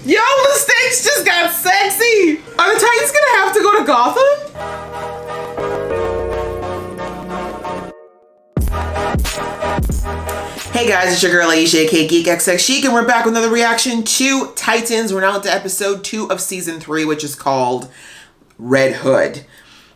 Yo, the stakes just got sexy. Are the Titans gonna have to go to Gotham? Hey guys, it's your girl Aisha, aka Geek XX Chic, and we're back with another reaction to Titans. We're now into episode 2 of season 3, which is called Red Hood.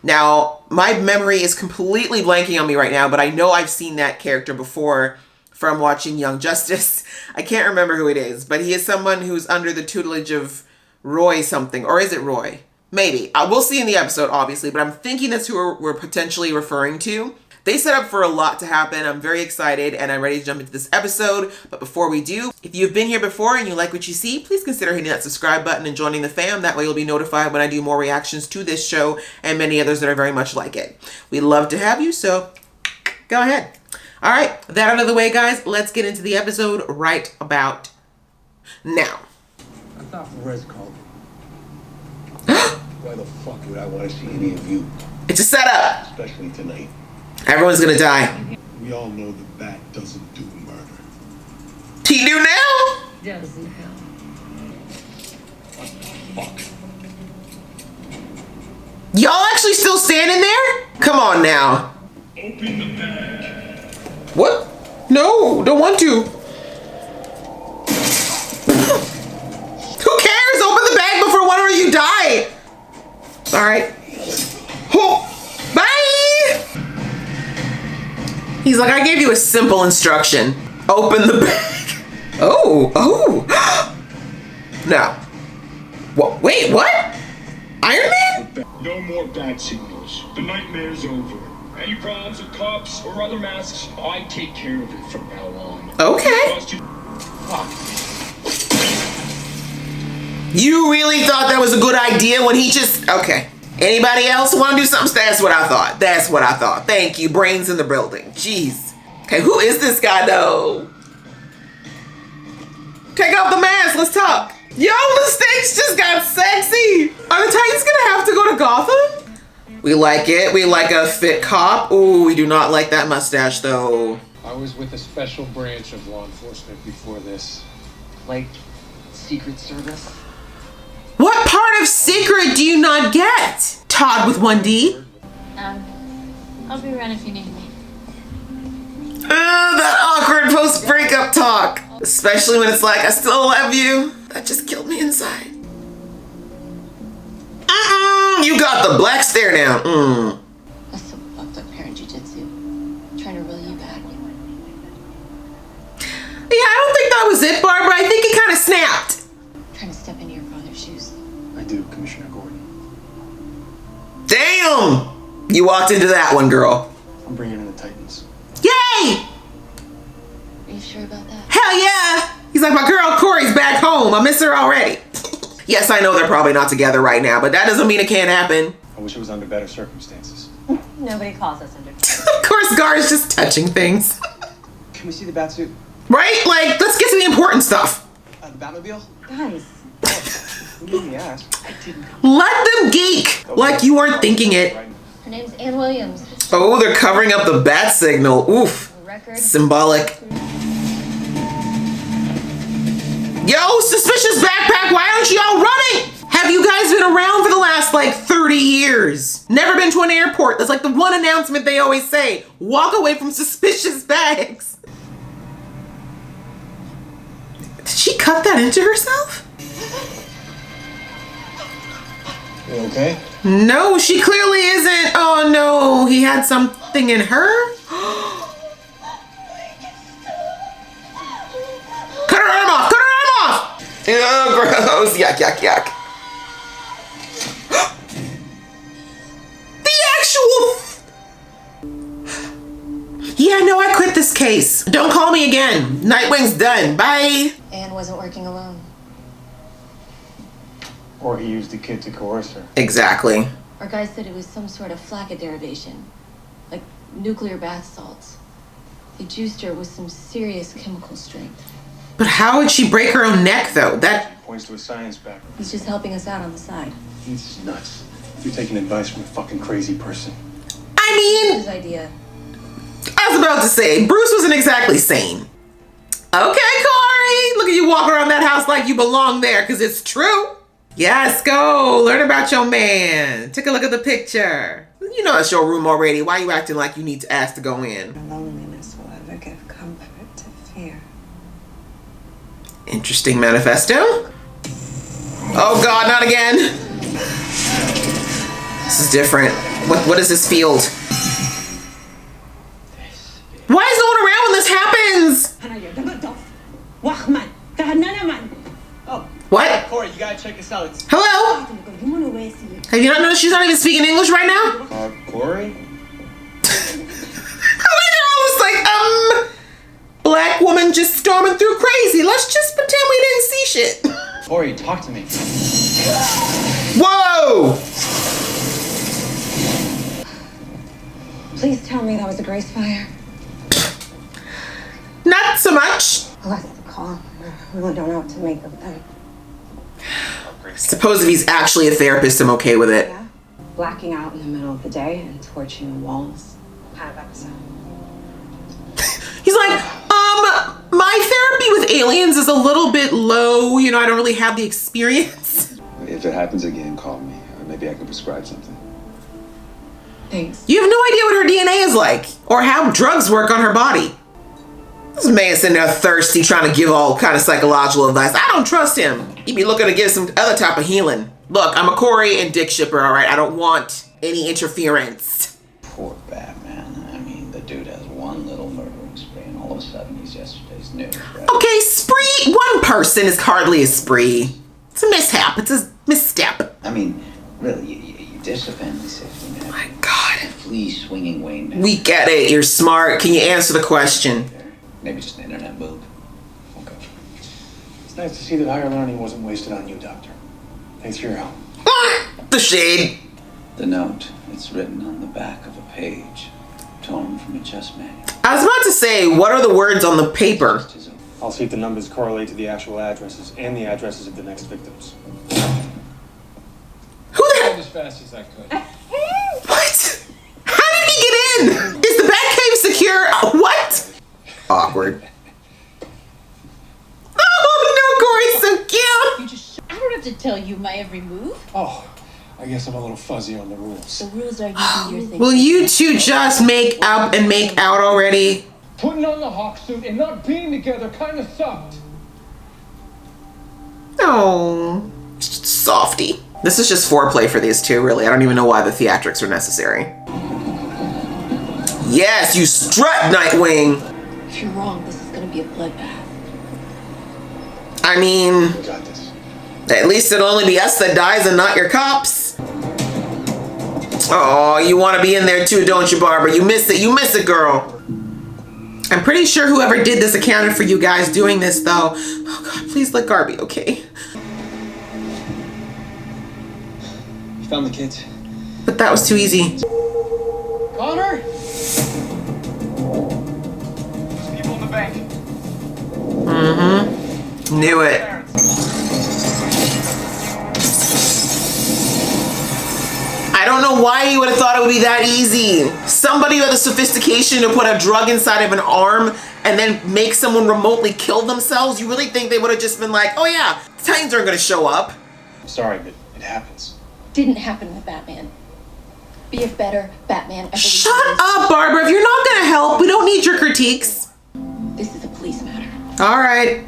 Now, my memory is completely blanking on me right now, but I know I've seen that character before from watching Young Justice. I can't remember who it is, but he is someone who's under the tutelage of Roy something. Or is it Roy? Maybe. We'll see in the episode, obviously, but I'm thinking that's who we're potentially referring to. They set up for a lot to happen. I'm very excited and I'm ready to jump into this episode. But before we do, if you've been here before and you like what you see, please consider hitting that subscribe button and joining the fam. That way you'll be notified when I do more reactions to this show and many others that are very much like it. We'd love to have you, so go ahead. All right, that out of the way, guys. Let's get into the episode right about now. I thought Perez called. Why the fuck would I want to see any of you? It's a setup. Especially tonight. Everyone's gonna die. We all know the Bat doesn't do murder. He do now? Does he? What the fuck? Y'all actually still standing there? Come on now. Open the bag. What? No, don't want to. Who cares? Open the bag before one of you die. All right. Oh, bye. He's like, I gave you a simple instruction. Open the bag. Oh. No. What? Wait, what? Iron Man? No more bad signals. The nightmare's over. Any problems with cops or other masks, I take care of it from now on. Okay. You really thought that was a good idea when he just... Okay. Anybody else want to do something? That's what I thought. That's what I thought. Thank you. Brains in the building. Jeez. Okay, who is this guy, though? Take off the mask. Let's talk. Yo, the stakes just got sexy. Are the Titans gonna have to go to Gotham? We like it. We like a fit cop. Ooh, we do not like that mustache, though. I was with a special branch of law enforcement before this. Like Secret Service? What part of secret do you not get? Todd with 1D. I'll be around if you need me. That awkward post-breakup talk. Especially when it's like, I still love you. That just killed me inside. You got the black stare now. That's some fucked up parent jujitsu. Trying to reel you back. Yeah, I don't think that was it, Barbara. I think it kind of snapped. Trying to step into your father's shoes. I do, Commissioner Gordon. Damn! You walked into that one, girl. I'm bringing in the Titans. Yay! Are you sure about that? Hell yeah! He's like, my girl Corey's back home. I miss her already. Yes, I know they're probably not together right now, but that doesn't mean it can't happen. I wish it was under better circumstances. Nobody calls us under. Of course, Gar is just touching things. Can we see the Batsuit? Right? Like, let's get to the important stuff. The Batmobile? Guys. Who made me ask? I didn't. Let them geek like you weren't thinking it. Her name's Ann Williams. Oh, they're covering up the bat signal. Oof. Record. Symbolic. Yo, suspicious backpack, why aren't y'all running? Have you guys been around for the last like 30 years? Never been to an airport. That's like the one announcement they always say. Walk away from suspicious bags. Did she cut that into herself? You okay? No, she clearly isn't. Oh no, he had something in her? Cut her arm off, cut her arm off! Oh, gross, yuck, yuck, yuck. The actual... Yeah, no, I quit this case. Don't call me again. Nightwing's done, bye. Ann wasn't working alone. Or he used the kid to coerce her. Exactly. Our guy said it was some sort of flakka derivation. Like nuclear bath salts. They juiced her with some serious chemical strength. But how would she break her own neck, though? That... Points to a science background. He's just helping us out on the side. This is nuts. You're taking advice from a fucking crazy person. I mean... His idea. I was about to say, Bruce wasn't exactly sane. Okay, Corey, look at you walk around that house like you belong there, because it's true. Yes, go. Learn about your man. Take a look at the picture. You know it's your room already. Why are you acting like you need to ask to go in? Loneliness will ever give comfort to fear. Interesting manifesto. Oh God, not again. This is different. What is this field? Why is no one around when this happens? What? Corey, you gotta check this out. It's Hello? Have you not noticed she's not even speaking English right now? Corey? It's like, black woman just storming through crazy. Let's just pretend we didn't see shit. Corey, talk to me. Whoa! Please tell me that was a Grace fire. Not so much. Oh, that's the call. I really don't know what to make of them. Suppose if he's actually a therapist, I'm okay with it. Yeah? Blacking out in the middle of the day and torching the walls. Kind of episode. He's like, my therapy with aliens is a little bit low. You know, I don't really have the experience. If it happens again, call me. Maybe I can prescribe something. Thanks. You have no idea what her DNA is like or how drugs work on her body. This man sitting there thirsty trying to give all kind of psychological advice. I don't trust him. He'd be looking to get some other type of healing. Look, I'm a Corey and Dick shipper, all right? I don't want any interference. Poor Batman. I mean, the dude has one little murdering spree and all of a sudden he's yesterday's news, right? Okay, spree. One person is hardly a spree. It's a mishap. It's a misstep. I mean, really, you ditch the family safety net. My God. And flee swinging Wayne Manor. We get it. You're smart. Can you answer the question? Maybe just an internet move. Okay. It's nice to see that higher learning wasn't wasted on you, Doctor. Thanks for your help. The shade. The note, it's written on the back of a page, torn from a chess manual. I was about to say, what are the words on the paper? I'll see if the numbers correlate to the actual addresses and the addresses of the next victims. Who the hell? As fast as I could. What? How did he get in? Is the Batcave secure? What? Awkward. Oh no, Corey's so cute. I don't have to tell you my every move. Oh, I guess I'm a little fuzzy on the rules. The rules are using your thing. Will you two just make up and make out already? Putting on the hawk suit and not being together kind of sucked. Oh, softy. This is just foreplay for these two, really. I don't even know why the theatrics are necessary. Yes, you strut, Nightwing. If you're wrong, this is gonna be a bloodbath. I mean, We got this. at least it'll only be us that dies and not your cops. Oh, you want to be in there too, don't you, Barbara? You miss it. You miss it, girl. I'm pretty sure whoever did this accounted for you guys doing this, though. Oh, God, please let Gar be okay. You found the kids? But that was too easy. Connor? People in the bank. Knew it. I don't know why you would have thought it would be that easy. Somebody with the sophistication to put a drug inside of an arm and then make someone remotely kill themselves, you really think they would have just been like, oh yeah, the Titans aren't gonna show up? I'm sorry, but it happens. Didn't happen with Batman. Be a better Batman. I believe Shut he is. up, Barbara. If you're not gonna help, we don't need your critiques. This is a police matter. All right.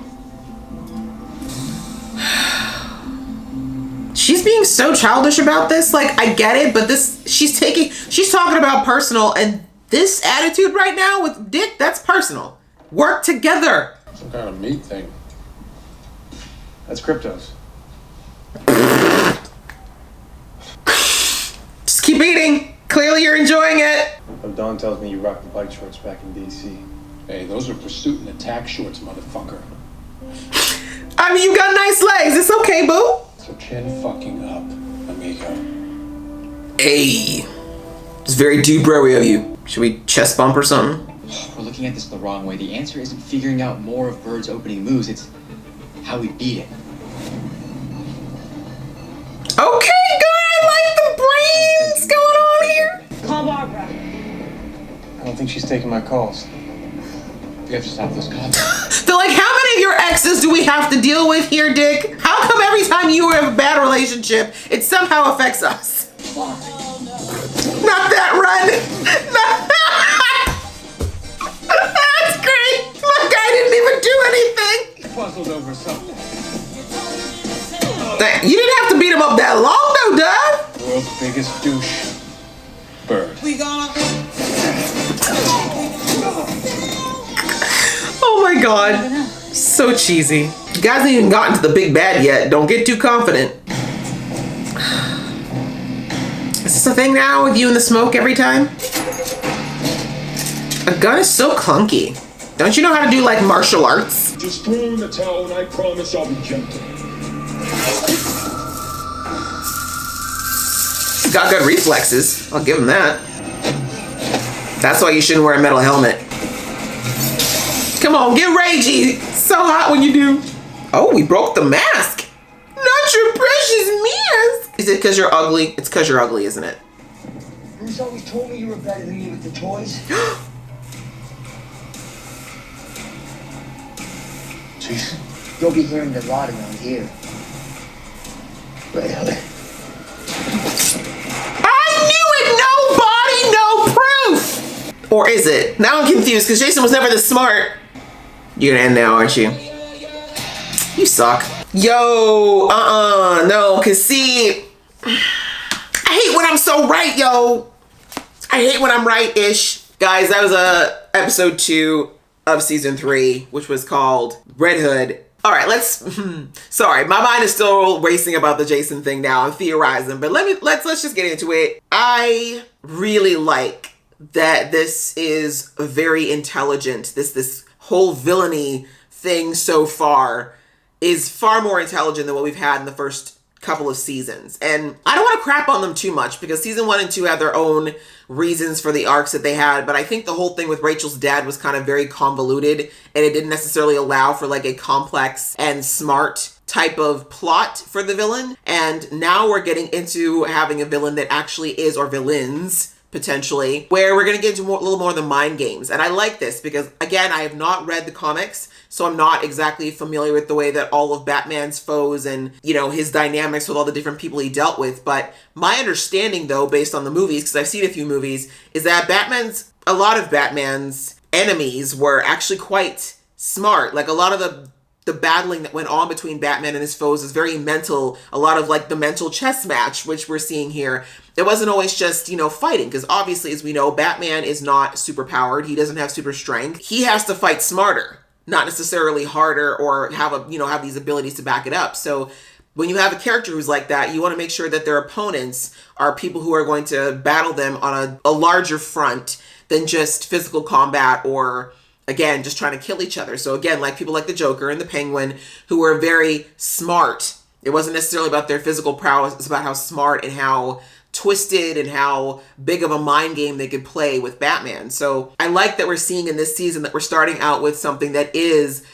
She's being so childish about this. Like, I get it, but she's talking about personal, and this attitude right now with Dick, that's personal. Work together. Some kind of meat thing. That's Cryptos. Just keep eating. Clearly you're enjoying it. But Dawn tells me you rocked the bike shorts back in D.C. Hey, those are pursuit and attack shorts, motherfucker. I mean, you got nice legs. It's okay, boo. So chin fucking up, amigo. Hey. It's very Dubrowy of you. Should we chest bump or something? We're looking at this the wrong way. The answer isn't figuring out more of Bird's opening moves, it's how we beat it. Okay, good. I like the brains going on here. Call Barbara. I don't think she's taking my calls. We have to stop those cops. They're like, how many many of your exes do we have to deal with here, Dick? How come every time you have a bad relationship, it somehow affects us? Not that run. That's great. My guy didn't even do anything. Puzzled over something. You didn't have to beat him up that long, though, Dove. World's biggest douche. Bird. Oh my god. So cheesy. You guys haven't even gotten to the big bad yet. Don't get too confident. Is this a thing now with you and the smoke every time? A gun is so clunky. Don't you know how to do like martial arts? Just throw in the towel and I promise I'll be gentle. He's got good reflexes. I'll give him that. That's why you shouldn't wear a metal helmet. Come on, get ragey. It's so hot when you do. Oh, we broke the mask. Not your precious mask. Is it because you're ugly? It's because you're ugly, isn't it? Bruce always told me you were better than me with the toys. Jason? You'll be hearing a lot around here. Red Hood. I knew it! No body, no proof! Or is it? Now I'm confused because Jason was never this smart. You're gonna end now, aren't you? You suck. Yo, no, cause see, I hate when I'm so right, yo. I hate when I'm right-ish. Guys, that was episode 2 of season 3, which was called Red Hood. All right, sorry, my mind is still racing about the Jason thing now. I'm theorizing, but let's just get into it. I really like that this is very intelligent. This whole villainy thing so far is far more intelligent than what we've had in the first couple of seasons. And I don't want to crap on them too much because season 1 and 2 had their own reasons for the arcs that they had, but I think the whole thing with Rachel's dad was kind of very convoluted and it didn't necessarily allow for like a complex and smart type of plot for the villain. And now we're getting into having a villain that actually is, or villains potentially, where we're going to get into a little more of the mind games. And I like this because, again, I have not read the comics, so I'm not exactly familiar with the way that all of Batman's foes and, you know, his dynamics with all the different people he dealt with. But my understanding, though, based on the movies, because I've seen a few movies, is that a lot of Batman's enemies were actually quite smart. Like, a lot of the battling that went on between Batman and his foes is very mental. A lot of like the mental chess match, which we're seeing here. It wasn't always just, you know, fighting, because obviously, as we know, Batman is not super powered. He doesn't have super strength. He has to fight smarter, not necessarily harder, or have these abilities to back it up. So when you have a character who's like that, you want to make sure that their opponents are people who are going to battle them on a larger front than just physical combat or, again, just trying to kill each other. So again, like people like the Joker and the Penguin, who were very smart. It wasn't necessarily about their physical prowess. It's about how smart and how twisted and how big of a mind game they could play with Batman. So I like that we're seeing in this season that we're starting out with something that is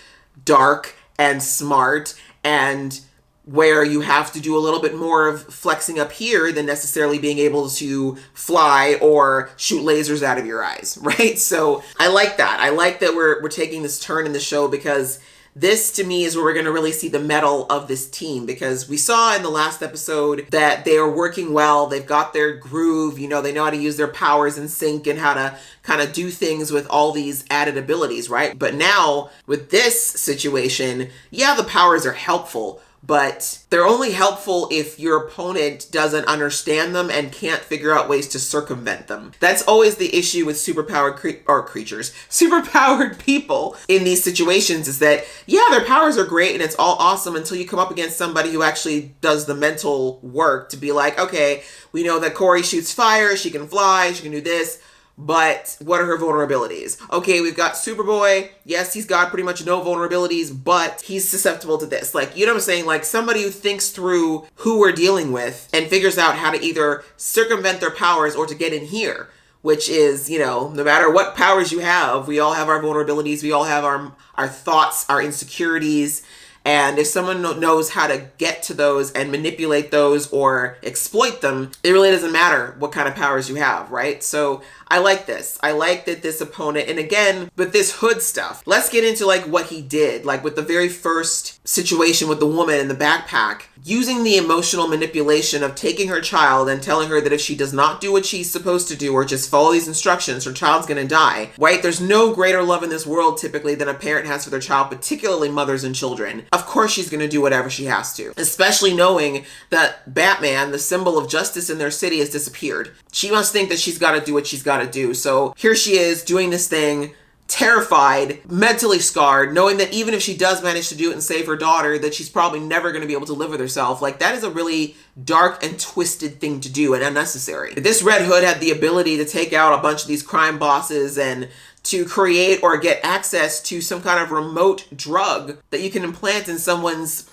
dark and smart, and where you have to do a little bit more of flexing up here than necessarily being able to fly or shoot lasers out of your eyes, right? So I like that. I like that we're taking this turn in the show, because this, to me, is where we're going to really see the mettle of this team, because we saw in the last episode that they are working well. They've got their groove. You know, they know how to use their powers in sync and how to kind of do things with all these added abilities, right? But now with this situation, yeah, the powers are helpful, but they're only helpful if your opponent doesn't understand them and can't figure out ways to circumvent them. That's always the issue with superpowered superpowered people in these situations, is that, yeah, their powers are great and it's all awesome until you come up against somebody who actually does the mental work to be like, okay, we know that Corey shoots fire, she can fly, she can do this, but what are her vulnerabilities? Okay, we've got Superboy. Yes, he's got pretty much no vulnerabilities, but he's susceptible to this. Like, you know what I'm saying? Like, somebody who thinks through who we're dealing with and figures out how to either circumvent their powers or to get in here, which is, you know, no matter what powers you have, we all have our vulnerabilities. We all have our thoughts, our insecurities. And if someone knows how to get to those and manipulate those or exploit them, it really doesn't matter what kind of powers you have, right? So I like this. I like that this opponent, and again, with this Hood stuff, let's get into like what he did, like with the very first situation with the woman in the backpack, using the emotional manipulation of taking her child and telling her that if she does not do what she's supposed to do or just follow these instructions, her child's gonna die, right? There's no greater love in this world typically than a parent has for their child, particularly mothers and children. Of course she's gonna do whatever she has to, especially knowing that Batman, the symbol of justice in their city, has disappeared. She must think that she's gotta do what she's gotta do. So here she is doing this thing, terrified, mentally scarred, knowing that even if she does manage to do it and save her daughter, that she's probably never going to be able to live with herself. Like, that is a really dark and twisted thing to do and unnecessary. This Red Hood had the ability to take out a bunch of these crime bosses and to create or get access to some kind of remote drug that you can implant in someone's,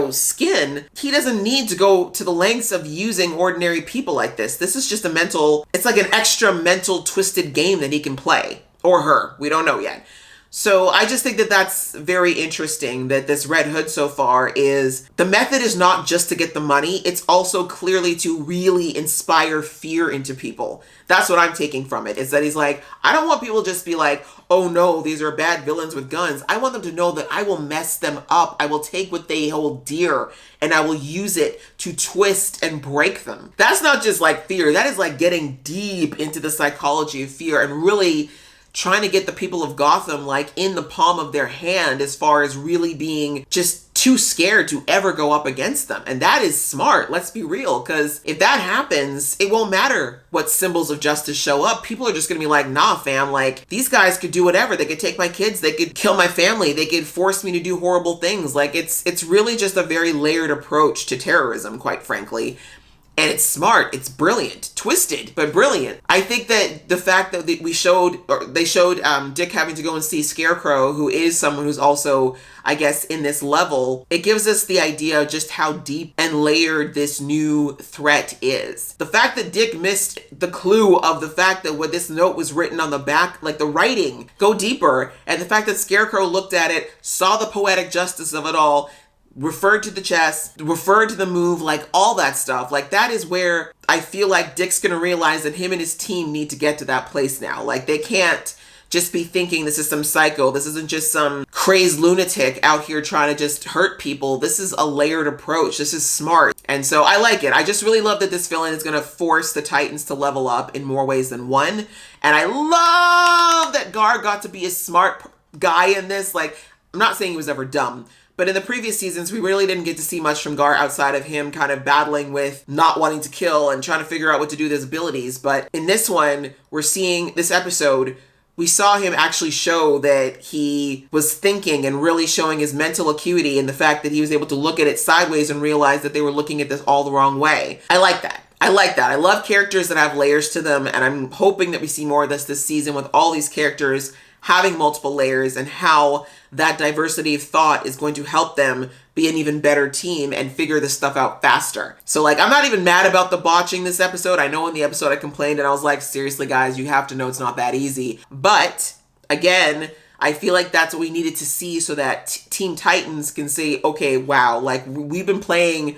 skin. He doesn't need to go to the lengths of using ordinary people like this. This is just it's like an extra mental twisted game that he can play. Or her. We don't know yet. So I just think that that's very interesting that this Red Hood so far is, the method is not just to get the money, it's also clearly to really inspire fear into people. That's what I'm taking from it, is that he's like, I don't want people to just be like, oh no, these are bad villains with guns. I want them to know that I will mess them up. I will take what they hold dear and I will use it to twist and break them. That's not just like fear. That is like getting deep into the psychology of fear and really trying to get the people of Gotham like in the palm of their hand as far as really being just too scared to ever go up against them. And that is smart, let's be real, because if that happens, it won't matter what symbols of justice show up. People are just gonna be like, nah fam, like these guys could do whatever. They could take my kids, they could kill my family, they could force me to do horrible things. Like it's really just a very layered approach to terrorism, quite frankly. And it's smart, it's brilliant, twisted, but brilliant. I think that the fact that they showed Dick having to go and see Scarecrow, who is someone who's also, I guess, in this level, it gives us the idea of just how deep and layered this new threat is. The fact that Dick missed the clue of the fact that when this note was written on the back, like the writing, go deeper, and the fact that Scarecrow looked at it, saw the poetic justice of it all, referred to the chest, referred to the move, like all that stuff. Like that is where I feel like Dick's gonna realize that him and his team need to get to that place now. Like they can't just be thinking this is some psycho. This isn't just some crazed lunatic out here trying to just hurt people. This is a layered approach. This is smart. And so I like it. I just really love that this villain is gonna force the Titans to level up in more ways than one. And I love that Gar got to be a smart guy in this. Like, I'm not saying he was ever dumb, but in the previous seasons, we really didn't get to see much from Gar outside of him kind of battling with not wanting to kill and trying to figure out what to do with his abilities. But in this one, we're seeing this episode, we saw him actually show that he was thinking and really showing his mental acuity and the fact that he was able to look at it sideways and realize that they were looking at this all the wrong way. I like that. I like that. I love characters that have layers to them, and I'm hoping that we see more of this season with all these characters having multiple layers and how that diversity of thought is going to help them be an even better team and figure this stuff out faster. So like, I'm not even mad about the botching this episode. I know in the episode I complained and I was like, seriously guys, you have to know it's not that easy. But again, I feel like that's what we needed to see so that Team Titans can say, okay, wow, like we've been playing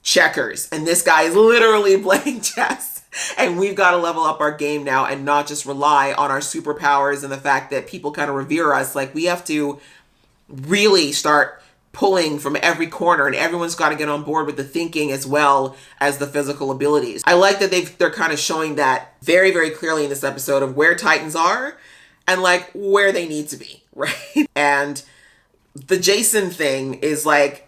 checkers and this guy is literally playing chess. And we've got to level up our game now and not just rely on our superpowers and the fact that people kind of revere us. Like we have to really start pulling from every corner and everyone's got to get on board with the thinking as well as the physical abilities. I like that they're kind of showing that very, very clearly in this episode of where Titans are and like where they need to be, right? And the Jason thing is like,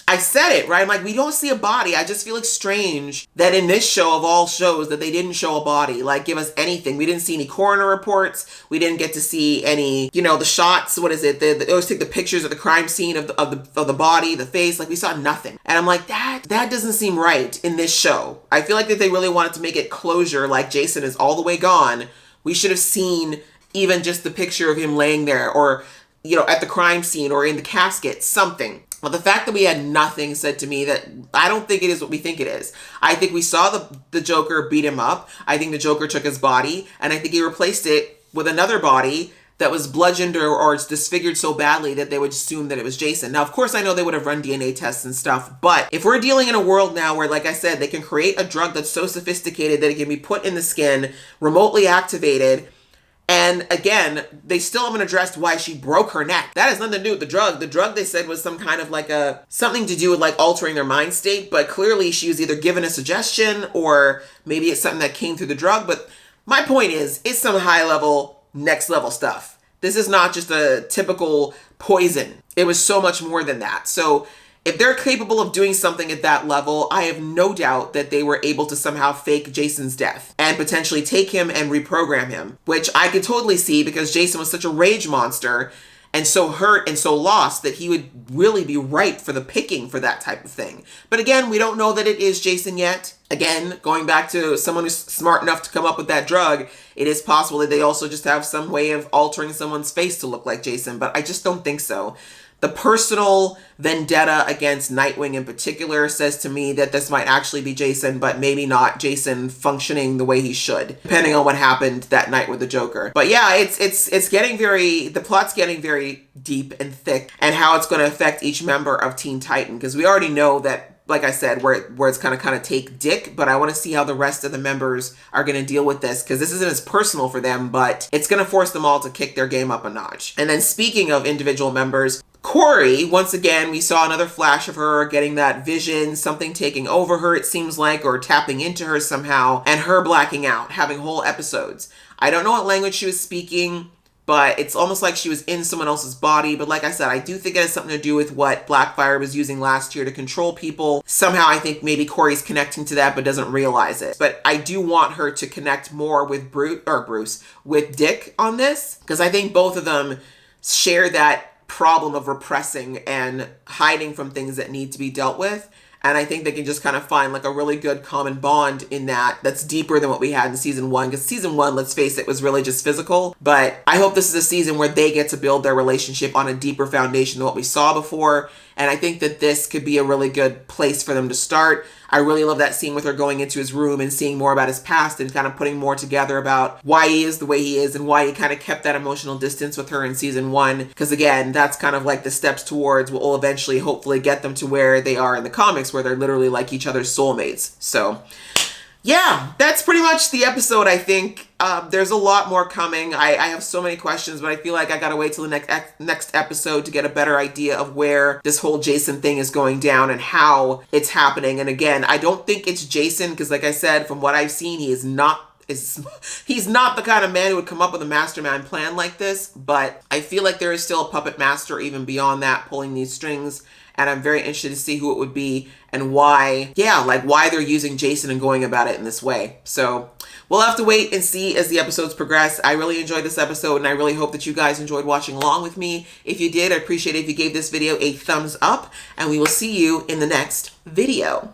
I said it, right? I'm like, we don't see a body. I just feel like strange that in this show of all shows that they didn't show a body, like give us anything. We didn't see any coroner reports. We didn't get to see any, the shots. What is it? They always take the pictures of the crime scene of the body, the face. Like we saw nothing. And I'm like, that doesn't seem right in this show. I feel like if they really wanted to make it closure, like Jason is all the way gone, we should have seen even just the picture of him laying there or, at the crime scene or in the casket, something. But the fact that we had nothing said to me that I don't think it is what we think it is. I think we saw the Joker beat him up. I think the Joker took his body, and I think he replaced it with another body that was bludgeoned or disfigured so badly that they would assume that it was Jason. Now, of course, I know they would have run DNA tests and stuff, but if we're dealing in a world now where, like I said, they can create a drug that's so sophisticated that it can be put in the skin, remotely activated, and again, they still haven't addressed why she broke her neck. That has nothing to do with the drug. The drug, they said, was some kind of like something to do with like altering their mind state, but clearly she was either given a suggestion or maybe it's something that came through the drug. But my point is, it's some high level, next level stuff. This is not just a typical poison. It was so much more than that. So if they're capable of doing something at that level, I have no doubt that they were able to somehow fake Jason's death and potentially take him and reprogram him, which I could totally see because Jason was such a rage monster and so hurt and so lost that he would really be ripe for the picking for that type of thing. But again, we don't know that it is Jason yet. Again, going back to someone who's smart enough to come up with that drug, it is possible that they also just have some way of altering someone's face to look like Jason, but I just don't think so. The personal vendetta against Nightwing in particular says to me that this might actually be Jason, but maybe not Jason functioning the way he should, depending on what happened that night with the Joker. But yeah, it's getting the plot's getting very deep and thick, and how it's going to affect each member of Teen Titan, because we already know that, like I said, where it's kind of take Dick, but I want to see how the rest of the members are going to deal with this, because this isn't as personal for them, but it's going to force them all to kick their game up a notch. And then speaking of individual members, Corey, once again, we saw another flash of her getting that vision, something taking over her, it seems like, or tapping into her somehow, and her blacking out, having whole episodes. I don't know what language she was speaking, but it's almost like she was in someone else's body. But like I said, I do think it has something to do with what Blackfire was using last year to control people. Somehow I think maybe Corey's connecting to that but doesn't realize it. But I do want her to connect more with with Dick on this, because I think both of them share that problem of repressing and hiding from things that need to be dealt with. And I think they can just kind of find like a really good common bond in that's deeper than what we had in season 1. Because season 1, let's face it, was really just physical. But I hope this is a season where they get to build their relationship on a deeper foundation than what we saw before. And I think that this could be a really good place for them to start. I really love that scene with her going into his room and seeing more about his past and kind of putting more together about why he is the way he is and why he kind of kept that emotional distance with her in season 1. Because again, that's kind of like the steps towards what will eventually hopefully get them to where they are in the comics, where they're literally like each other's soulmates. So yeah, that's pretty much the episode, I think. There's a lot more coming. I have so many questions, but I feel like I gotta wait till the next episode to get a better idea of where this whole Jason thing is going down and how it's happening. And again, I don't think it's Jason, because like I said, from what I've seen, he's not the kind of man who would come up with a mastermind plan like this, but I feel like there is still a puppet master even beyond that pulling these strings. And I'm very interested to see who it would be and why, why they're using Jason and going about it in this way. So we'll have to wait and see as the episodes progress. I really enjoyed this episode, and I really hope that you guys enjoyed watching along with me. If you did, I'd appreciate it if you gave this video a thumbs up, and we will see you in the next video.